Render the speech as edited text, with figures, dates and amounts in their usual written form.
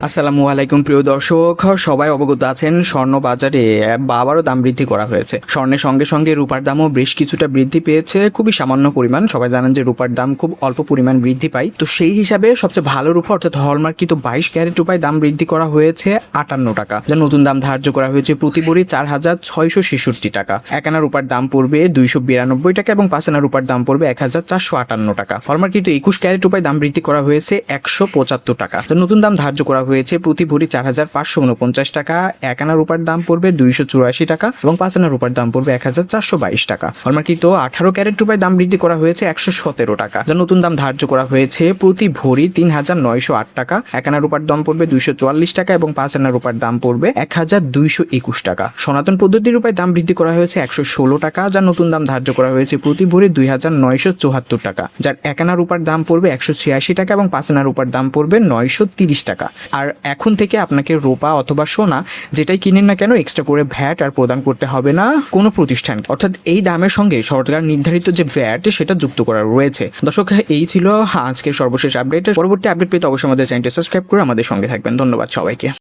আসসালামু আলাইকুম প্রিয় দর্শক, সবাই অবগত আছেন স্বর্ণ বাজারে আবারও দাম বৃদ্ধি করা হয়েছে। স্বর্ণের সঙ্গে সঙ্গে রূপার দামও বেশ কিছুটা বৃদ্ধি পেয়েছে, খুবই সামান্য পরিমাণ। সবাই জানেন যে রূপার দাম খুব অল্প পরিমাণ বৃদ্ধি পায়, তো সেই হিসাবে সবচেয়ে ভালো রূপা অর্থাৎ হলমার্কিত 22 ক্যারেট রূপায় দাম বৃদ্ধি করা হয়েছে 58 টাকা, যা নতুন দাম ধার্য করা হয়েছে প্রতি ভরি 4,666 টাকা। 1 আনা রূপার দাম পড়বে 292 টাকা এবং 5 আনা রূপার দাম পড়বে 1,458 টাকা। হলমার্কিত 21 ক্যারেট রূপায় দাম বৃদ্ধি করা হয়েছে 175 টাকা, যা নতুন দাম ধার্য করা হয়েছে প্রতি ভরি 4,549 টাকা। 1 আনা রূপার দাম পড়বে 284 টাকা এবং 5 আনা রূপার দাম পড়বে 1,422 টাকা। হলমার্কিত 18 ক্যারেট রূপায় দাম বৃদ্ধি করা হয়েছে 117 টাকা, যা নতুন দাম ধার্য করা হয়েছে প্রতি ভরি 3,908 টাকা। 1 আনা রূপার দাম পড়বে 244 টাকা এবং 5 আনা রূপার দাম পড়বে 1,221 টাকা। সনাতন পদ্ধতি রূপায় দাম বৃদ্ধি করা হয়েছে 116 টাকা, যা নতুন দাম ধার্য করা হয়েছে প্রতি ভরি 2,974 টাকা, যার 1 আনা রূপার দাম পড়বে 186 টাকা এবং 5 আনা রূপার দাম পড়বে 930 টাকা। আর এখন থেকে আপনাকে রূপা অথবা সোনা যেটাই কিনেন না কেন এক্সট্রা করে ভ্যাট আর প্রদান করতে হবে না কোনো প্রতিষ্ঠানকে, অর্থাৎ এই দামের সঙ্গে সরকার নির্ধারিত যে ভ্যাট সেটা যুক্ত করা রয়েছে। দর্শক, এই ছিল আজকের সর্বশেষ আপডেট। পরবর্তী আপডেট পেতে অবশ্যই আমাদের চ্যানেলটি সাবস্ক্রাইব করে আমাদের সঙ্গে থাকবেন। ধন্যবাদ সবাইকে।